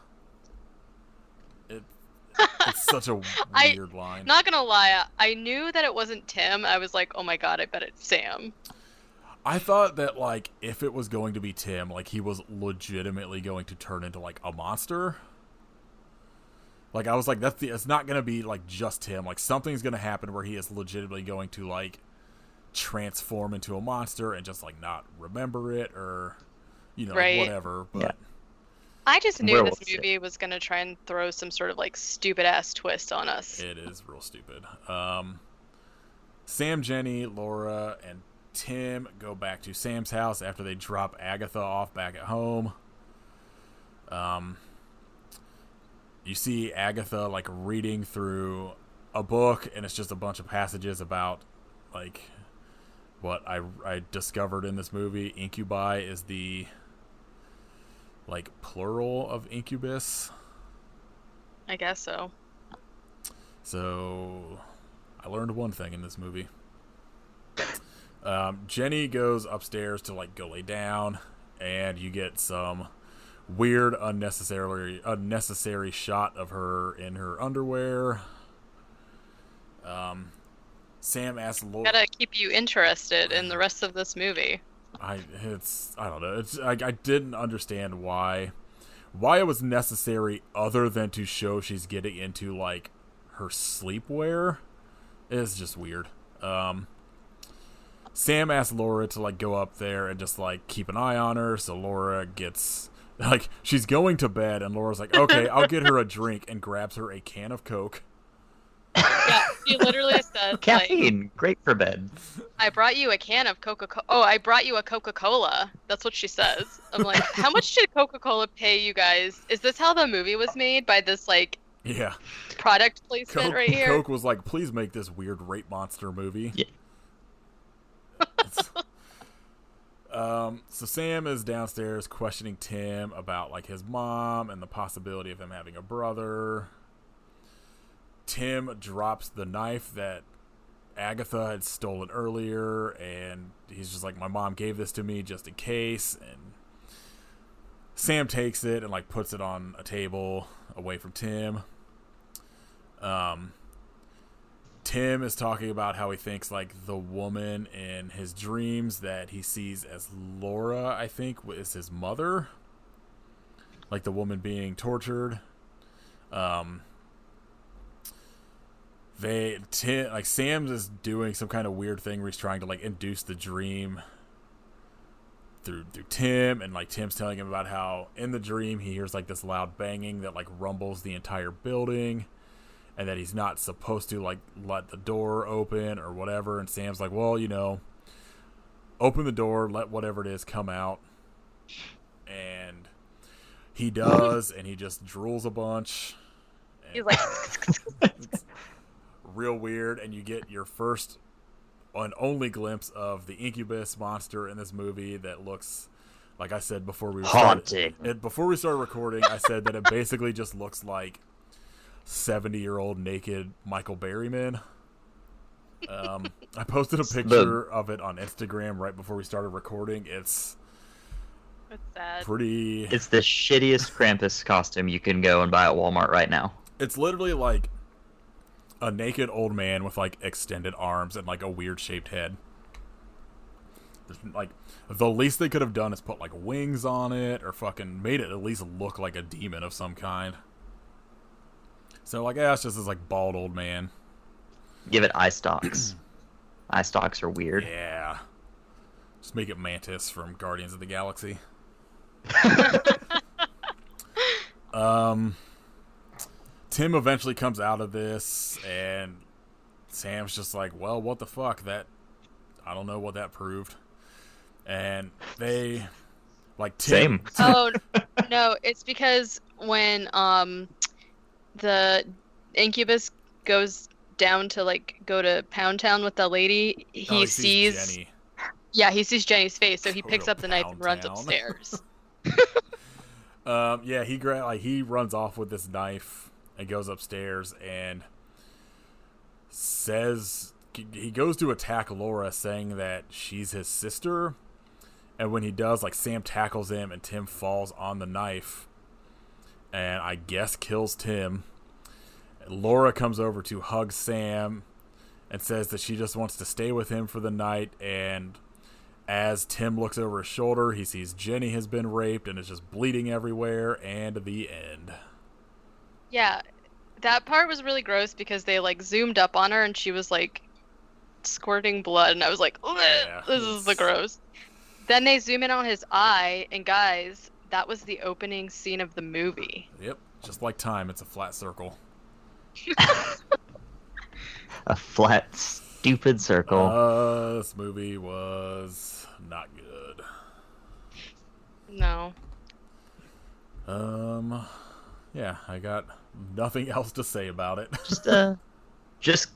It's such a weird line. Not gonna lie, I knew that it wasn't Tim. I was like, oh my god, I bet it's Sam. I thought that, like, if it was going to be Tim, like, he was legitimately going to turn into, like, a monster. Like, I was like, it's not going to be, like, just Tim. Like, something's going to happen where he is legitimately going to, like, transform into a monster and just, like, not remember it or, you know, right. Whatever. But Yeah. I just knew this movie was going to try and throw some sort of, like, stupid-ass twist on us. It is real stupid. Sam, Jenny, Laura, and Tim go back to Sam's house after they drop Agatha off back at home. You see Agatha, like, reading through a book, and it's just a bunch of passages about, like, what I discovered in this movie. Incubi is the, like, plural of incubus. I guess so. So I learned one thing in this movie. Jenny goes upstairs to, like, go lay down, and you get some weird, unnecessary shot of her in her underwear. Sam asks Laura. Gotta keep you interested in the rest of this movie. I don't know. I didn't understand why it was necessary, other than to show she's getting into, like, her sleepwear. It's just weird. Sam asks Laura to, like, go up there and just, like, keep an eye on her. So Laura gets, like, she's going to bed, and Laura's like, okay, I'll get her a drink, and grabs her a can of Coke. Yeah, she literally said, Caffeine, great for bed. I brought you a can of Coca-Cola. Oh, I brought you a Coca-Cola. That's what she says. I'm like, how much did Coca-Cola pay you guys? Is this how the movie was made? By this, like, yeah, product placement right here? Coke was like, please make this weird rape monster movie. Yeah. So Sam is downstairs questioning Tim about like his mom and the possibility of him having a brother. Tim drops the knife that Agatha had stolen earlier, and he's just like, my mom gave this to me just in case. And Sam takes it and like puts it on a table away from Tim. Tim is talking about how he thinks like the woman in his dreams that he sees as Laura, I think, is his mother. Like the woman being tortured. Sam's is doing some kind of weird thing where he's trying to like induce the dream through Tim, and like Tim's telling him about how in the dream he hears like this loud banging that like rumbles the entire building, and that he's not supposed to like let the door open or whatever. And Sam's like, well, open the door, let whatever it is come out. And he does, and he just drools a bunch. He's like, it's real weird, and you get your first and only glimpse of the Incubus monster in this movie that looks, like I said before we haunting. Before we started recording, I said that it basically just looks like 70-year-old naked Michael Berryman. I posted a picture of it on Instagram right before we started recording. It's sad. Pretty. It's the shittiest Krampus costume you can go and buy at Walmart right now. It's literally like a naked old man with like extended arms and like a weird shaped head. Like the least they could have done is put like wings on it, or fucking made it at least look like a demon of some kind. So like, it's just this like bald old man. Give it eye stalks. Eye stalks are weird. Yeah. Just make it Mantis from Guardians of the Galaxy. Tim eventually comes out of this, and Sam's just like, well, what the fuck? I don't know what that proved. And they, like, Tim... Same. Oh, no, it's because when the Incubus goes down to, like, go to Pound Town with the lady, he sees Jenny. Yeah, he sees Jenny's face, so he Go picks to up the knife and runs Pound Town. upstairs. Yeah, he runs off with this knife and goes upstairs and says he goes to attack Laura, saying that she's his sister. And when he does, like, Sam tackles him and Tim falls on the knife and I guess kills Tim. Laura comes over to hug Sam and says that she just wants to stay with him for the night. And as Tim looks over his shoulder, he sees Jenny has been raped and is just bleeding everywhere, and the end. Yeah, that part was really gross because they, like, zoomed up on her and she was, like, squirting blood, and I was like, Yeah, this is the gross. Then they zoom in on his eye, and guys, that was the opening scene of the movie. Yep, just like time, it's a flat circle. A flat, stupid circle. This movie was not good. No. Yeah, I got nothing else to say about it. Just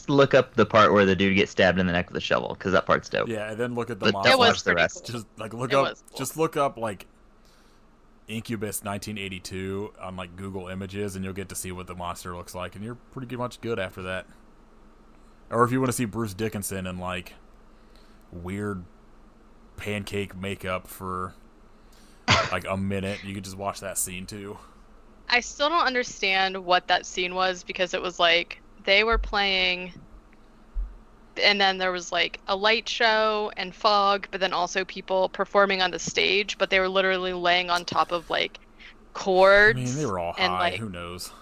look up the part where the dude gets stabbed in the neck with a shovel, because that part's dope. Yeah, and then look at the But monster. It was watch the pretty rest. cool. Just like Cool. look up like Incubus 1982 on like Google Images, and you'll get to see what the monster looks like, and you're pretty much good after that. Or if you want to see Bruce Dickinson in like weird pancake makeup for like a minute, you could just watch that scene too. I still don't understand what that scene was, because it was like they were playing, and then there was like a light show and fog, but then also people performing on the stage, but they were literally laying on top of like cords. I mean, they were all high. and, like, Who knows?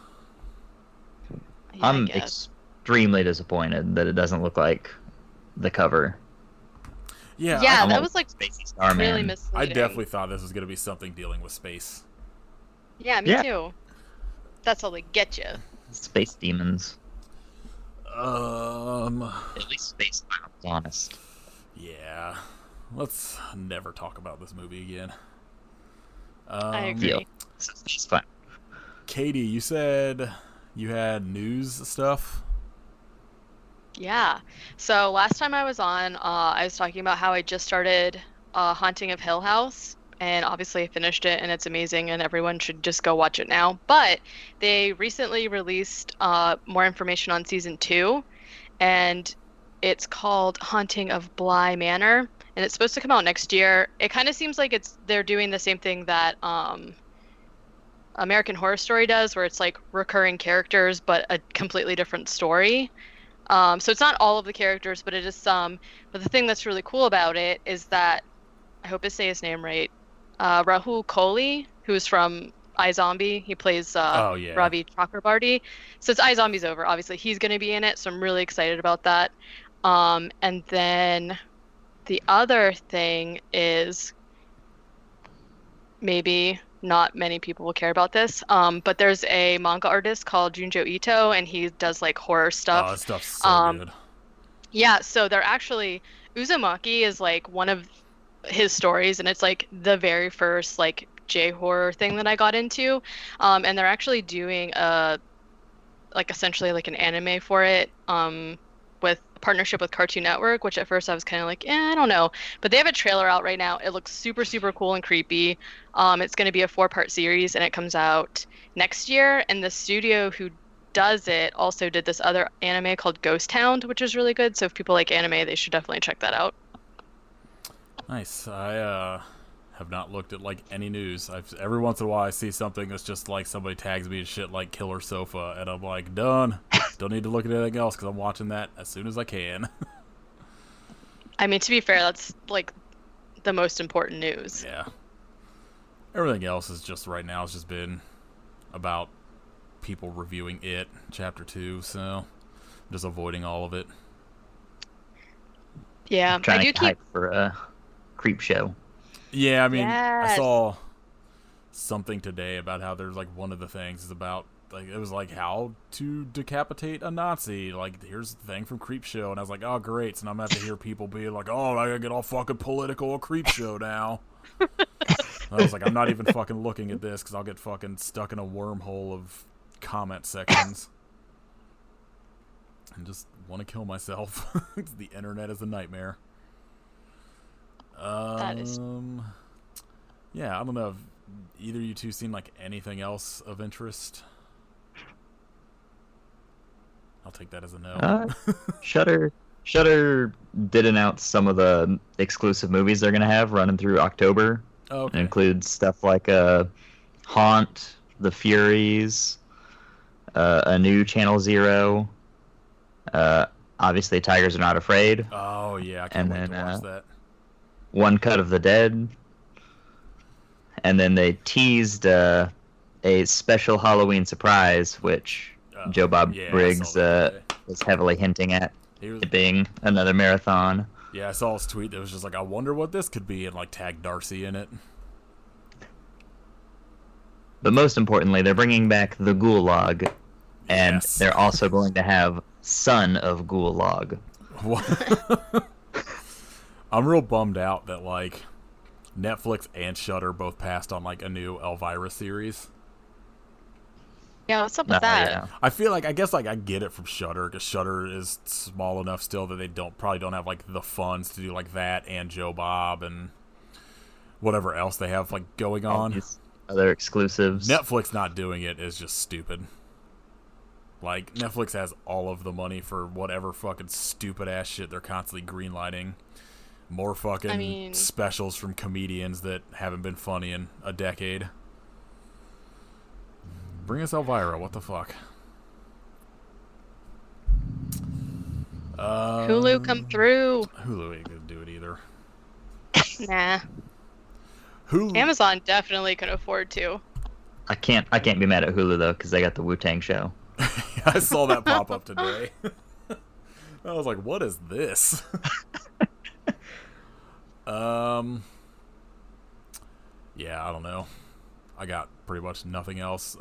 yeah, I I'm guess. extremely disappointed that it doesn't look like the cover. Yeah, Yeah, I'm that a was like Spacey Starman. really I misleading. definitely thought this was going to be something dealing with space. Yeah, me Yeah. too. That's how they get you. Space demons. Um, At least Space Clown's honest. yeah. Let's never talk about this movie again. I agree. Yeah. It's fun. Katie, you said you had news stuff? Yeah. So last time I was on, I was talking about how I just started Haunting of Hill House, and obviously I finished it, and it's amazing, and everyone should just go watch it now. But they recently released more information on season 2, and it's called Haunting of Bly Manor, and it's supposed to come out next year. It kind of seems like they're doing the same thing that American Horror Story does, where it's like recurring characters but a completely different story. So it's not all of the characters, but it is some. But the thing that's really cool about it is that, I hope I say his name right, Rahul Kohli, who's from iZombie, he plays Ravi Chakrabarti. So it's iZombie's over. Obviously, he's going to be in it, so I'm really excited about that. And then the other thing is, maybe not many people will care about this, but there's a manga artist called Junjo Ito, and he does like horror stuff. Oh, that stuff's so good. Yeah, so they're actually, Uzumaki is like one of his stories, and it's like the very first like J-horror thing that I got into, and they're actually doing like essentially like an anime for it, with a partnership with Cartoon Network, which at first I was kind of like, I don't know. But they have a trailer out right now. It looks super, super cool and creepy. It's going to be a 4-part series, and it comes out next year. And the studio who does it also did this other anime called Ghost Hound, which is really good. So if people like anime, they should definitely check that out. Nice. I have not looked at like any news. Every once in a while I see something that's just like somebody tags me and shit like Killer Sofa, and I'm like, done. Don't need to look at anything else because I'm watching that as soon as I can. I mean, to be fair, that's like the most important news. Yeah. Everything else is just right now has just been about people reviewing It Chapter 2, so I'm just avoiding all of it. Yeah, I'm trying I do to hype for a creep show. Yeah, I mean, Yes. I saw something today about how there's like one of the things is about like it was like how to decapitate a Nazi. Like here's the thing from Creepshow, and I was like, oh great, so now I'm gonna have to hear people being like, oh, I gotta get all fucking political at Creepshow now. I was like, I'm not even fucking looking at this because I'll get fucking stuck in a wormhole of comment sections and just want to kill myself. The internet is a nightmare. That is. Yeah, I don't know if either of you two seen like anything else of interest. I'll take that as a no. Shudder did announce some of the exclusive movies they're gonna have running through October. Oh, okay. It includes stuff like Haunt, The Furies, a new Channel Zero. Obviously, Tigers Are Not Afraid. Oh yeah, I can't wait to watch that. One Cut of the Dead. And then they teased a special Halloween surprise, which Joe Bob Briggs was heavily hinting at it being another marathon. Yeah, I saw his tweet that was just like, I wonder what this could be, and like tagged Darcy in it. But most importantly, they're bringing back the Gulag, and Yes. they're also going to have Son of Gulag. What? I'm real bummed out that like Netflix and Shudder both passed on like a new Elvira series. Yeah, what's up with that? Yeah. I feel like I guess like I get it from Shudder because Shudder is small enough still that they probably don't have like the funds to do like that and Joe Bob and whatever else they have like going on. These other exclusives. Netflix not doing it is just stupid. Like Netflix has all of the money for whatever fucking stupid ass shit they're constantly greenlighting. More fucking specials from comedians that haven't been funny in a decade. Bring us Elvira, what the fuck? Hulu, come through. Hulu ain't gonna do it either. Nah. Hulu. Amazon definitely could afford to. I can't be mad at Hulu though because they got the Wu-Tang show. I saw that pop up today. I was like, what is this? Yeah, I don't know. I got pretty much nothing else.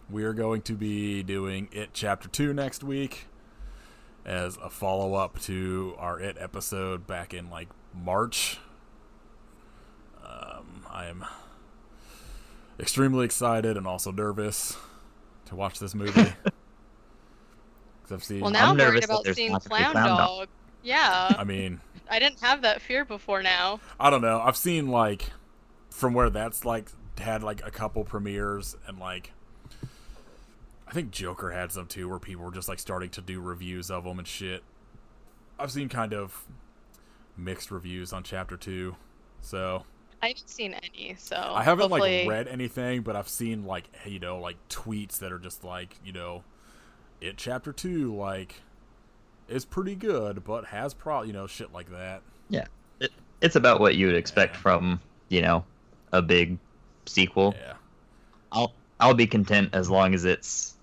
We are going to be doing It Chapter 2 next week as a follow-up to our It episode back in like March. I am extremely excited and also nervous to watch this movie. Well, now I'm worried about seeing Clown Dog. Yeah. I mean, I didn't have that fear before now. I don't know. I've seen like from where that's like had like a couple premieres and like I think Joker had some too where people were just like starting to do reviews of them and shit. I've seen kind of mixed reviews on chapter 2. So I haven't seen any, so I haven't hopefully... like read anything, but I've seen like like tweets that are just like, it chapter 2 like is pretty good but has shit like that. Yeah. It's about what you would expect from, a big sequel. Yeah. I'll be content as long as it's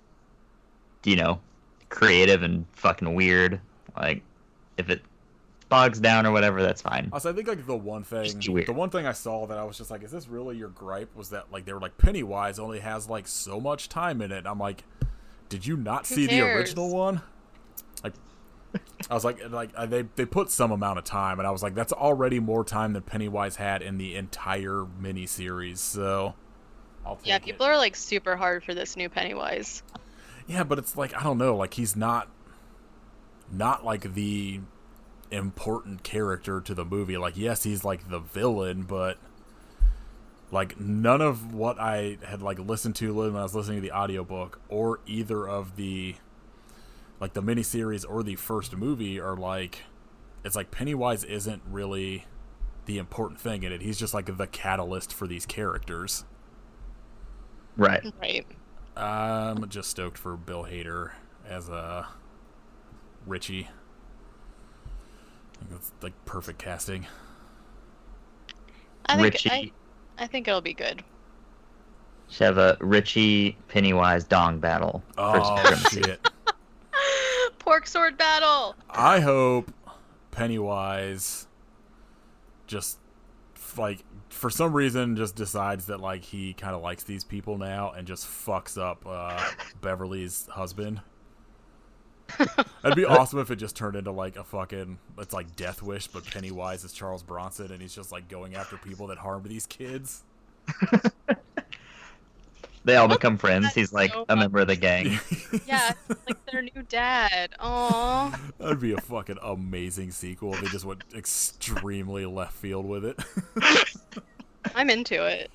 creative and fucking weird. Like if it bogs down or whatever, that's fine. Also, I think like the one thing I saw that I was just like, is this really your gripe? Was that like they were like Pennywise only has like so much time in it. And I'm like, did you not see the original one? Like, I was like they put some amount of time, and I was like, that's already more time than Pennywise had in the entire miniseries. So, I'll take it. People are like super hard for this new Pennywise. Yeah, but it's like I don't know, like he's not like the important character to the movie. Like, yes, he's like the villain, but like none of what I had like listened to when I was listening to the audiobook or either of the like the miniseries or the first movie are like, it's like Pennywise isn't really the important thing in it. He's just like the catalyst for these characters. Right. I'm just stoked for Bill Hader as Richie. I think that's like perfect casting. I think it'll be good. Should have a Richie Pennywise dong battle for supremacy. Shit. Pork sword battle. I hope Pennywise just like for some reason just decides that like he kind of likes these people now and just fucks up Beverly's husband. That'd be awesome if it just turned into like a fucking, it's like Death Wish, but Pennywise is Charles Bronson and he's just like going after people that harmed these kids. They all become friends. He's like a member of the gang. Yeah, like their new dad. Aww. That'd be a fucking amazing sequel if they just went extremely left field with it. I'm into it.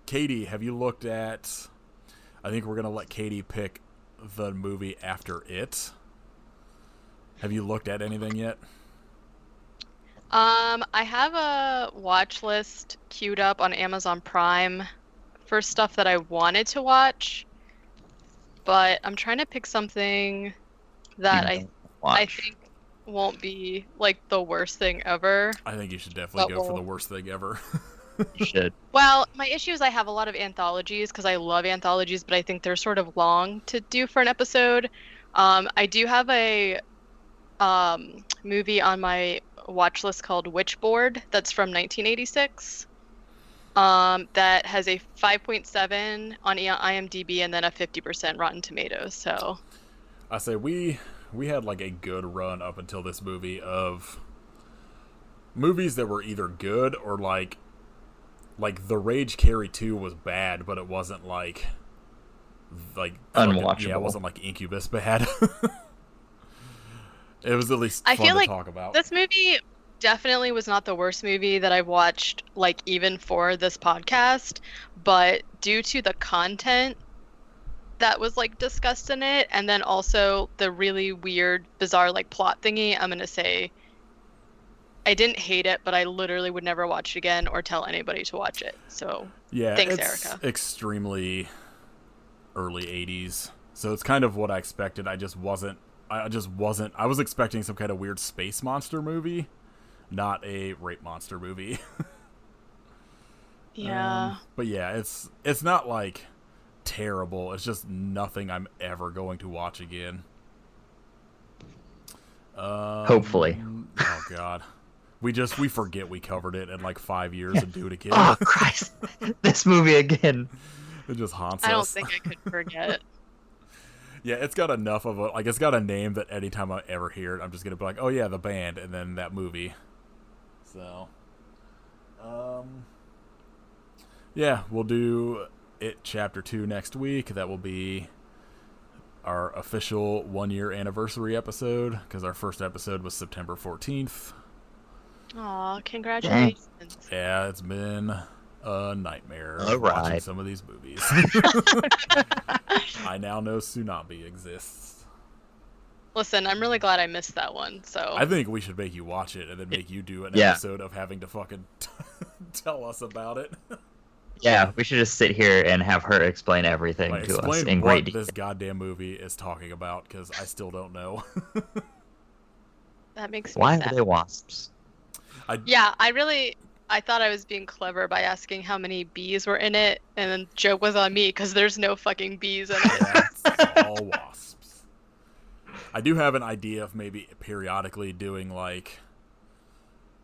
Katie, have you looked at... I think we're going to let Katie pick the movie after it. Have you looked at anything yet? I have a watch list queued up on Amazon Prime for stuff that I wanted to watch, but I'm trying to pick something that I think won't be like the worst thing ever. I think you should definitely go for the worst thing ever. You should. Well, my issue is I have a lot of anthologies because I love anthologies, but I think they're sort of long to do for an episode. I do have a movie on my watch list called Witchboard that's from 1986 that has a 5.7 on IMDb and then a 50% Rotten Tomatoes. So I say we had like a good run up until this movie of movies that were either good or like The Rage Carry 2 was bad, but it wasn't like unwatchable. Yeah, it wasn't like Incubus bad. It was at least fun to talk about. This movie definitely was not the worst movie that I've watched, like even for this podcast, but due to the content that was like discussed in it, and then also the really weird, bizarre like plot thingy, I'm gonna say I didn't hate it, but I literally would never watch it again or tell anybody to watch it. So yeah, thanks, it's Erica. Extremely early 80s, so it's kind of what I expected. I was expecting some kind of weird space monster movie, not a rape monster movie. Yeah. But yeah, it's not like terrible. It's just nothing I'm ever going to watch again. Hopefully. Oh god. We forget we covered it in like 5 years and do it again. Oh Christ. This movie again. It just haunts us. I don't think I could forget. Yeah, it's got enough of it's got a name that anytime I ever hear it, I'm just going to be like, oh yeah, the band, and then that movie. So, yeah, we'll do it chapter 2 next week. That will be our official 1-year anniversary episode because our first episode was September 14th. Aw, congratulations. Yeah, it's been a nightmare All watching right. some of these movies. I now know Tsunami exists. Listen, I'm really glad I missed that one. So I think we should make you watch it and then make you do an Yeah. episode of having to fucking tell us about it. Yeah, we should just sit here and have her explain everything Like, to us explain in what great detail. this goddamn movie is talking about because I still don't know. that makes me Why sad. are they wasps? Yeah, I thought I was being clever by asking how many bees were in it, and then joke was on me because there's no fucking bees in it. Yeah, it's all wasps. I do have an idea of maybe periodically doing like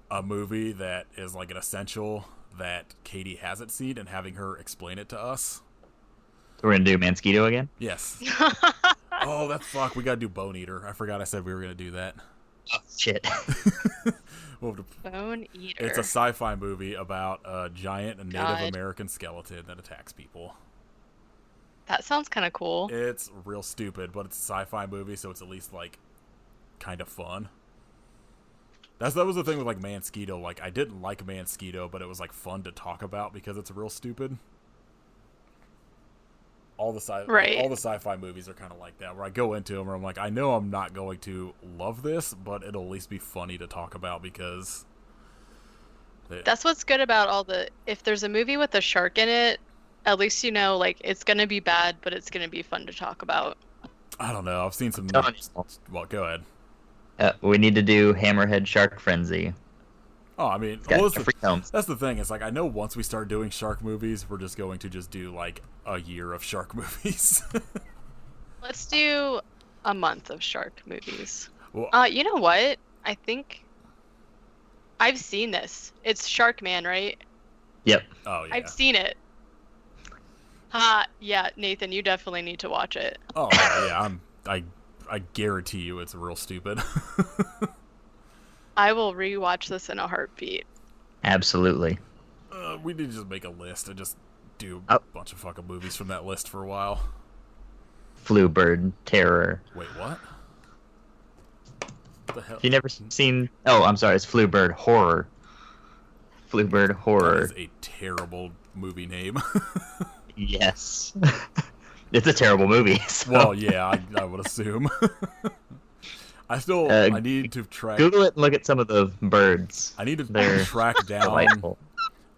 a movie that is like an essential that Katie hasn't seen and having her explain it to us. We're gonna do Mansquito again? Yes. Oh, that's fuck. We gotta do Bone Eater. I forgot I said we were gonna do that. Oh shit. We'll have to... Bone Eater. It's a sci-fi movie about a giant Native God. American skeleton that attacks people. That sounds kind of cool. It's real stupid, but it's a sci-fi movie, so it's at least like kind of fun. That was the thing with like Mansquito. Like I didn't like Mansquito, but it was like fun to talk about because it's real stupid. All the sci-fi movies are kind of like that, where I go into them where I'm like, I know I'm not going to love this, but it'll at least be funny to talk about because That's what's good about if there's a movie with a shark in it, at least you know like it's gonna be bad, but it's gonna be fun to talk about. I don't know. I've seen some. Telling you. Well, go ahead. We need to do Hammerhead Shark Frenzy. Oh, I mean, Got well, Jeffrey Combs. that's the thing. It's like I know once we start doing shark movies, we're just going to just do like a year of shark movies. Let's do a month of shark movies. Well, You know what? I think I've seen this. It's Sharkman, right? Yep. oh yeah. I've seen it. Yeah, Nathan, you definitely need to watch it. Oh yeah. I guarantee you, it's real stupid. I will rewatch this in a heartbeat. Absolutely. We need to just make a list and just do Oh. a bunch of fucking movies from that list for a while. Fluebird Terror. Wait, what? What the hell? You never seen? Oh, I'm sorry. It's Fluebird Horror. Fluebird That Horror. is a terrible movie name. Yes. It's a terrible movie. So. Well, yeah, I would assume. I need to track. Google it and look at some of the birds. I need to They're track down delightful.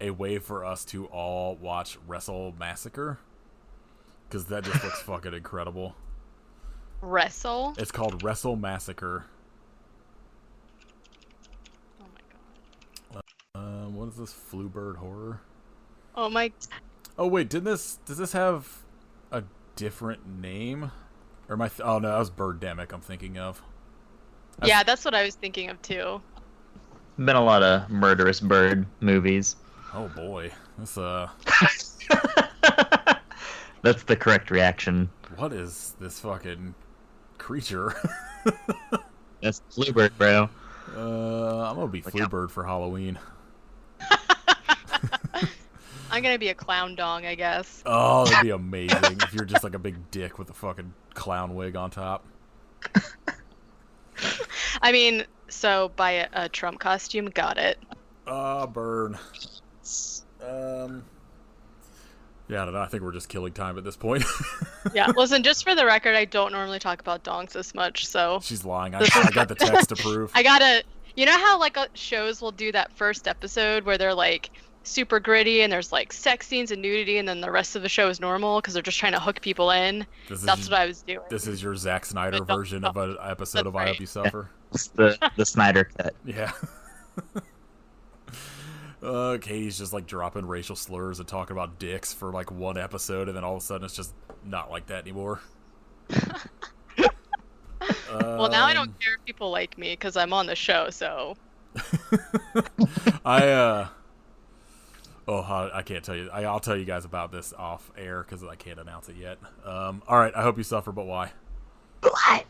a way for us to all watch Wrestle Massacre, because that just looks fucking incredible. Wrestle? It's called Wrestle Massacre. Oh my god. What is this? Fluebird Horror? Oh my. Oh wait, does this have a different name? Or am I? Oh no, that was Birdemic. I'm thinking of. Yeah, that's what I was thinking of too. Been a lot of murderous bird movies. Oh boy, this That's the correct reaction. what is this fucking creature? That's Fluebird, bro. I'm gonna be Look out. Fluebird for Halloween. I'm gonna be a clown dong, I guess. Oh, that'd be amazing if you're just like a big dick with a fucking clown wig on top. I mean, so buy a Trump costume, got it. Burn. Yeah, I don't know. I think we're just killing time at this point. Yeah, listen, just for the record, I don't normally talk about dongs this much, so She's lying. I got the text to prove. I gotta. You know how like shows will do that first episode where they're like super gritty and there's like sex scenes and nudity, and then the rest of the show is normal because they're just trying to hook people in. That's what I was doing. This is your Zack Snyder But don't- version of an episode That's of I Hope right. You Suffer. It's the Snyder cut. Yeah. Katie's just like dropping racial slurs and talking about dicks for like one episode, and then all of a sudden it's just not like that anymore. Well, now I don't care if people like me because I'm on the show, so. I can't tell you. I'll tell you guys about this off air because I can't announce it yet. All right. I hope you suffer, but why? What?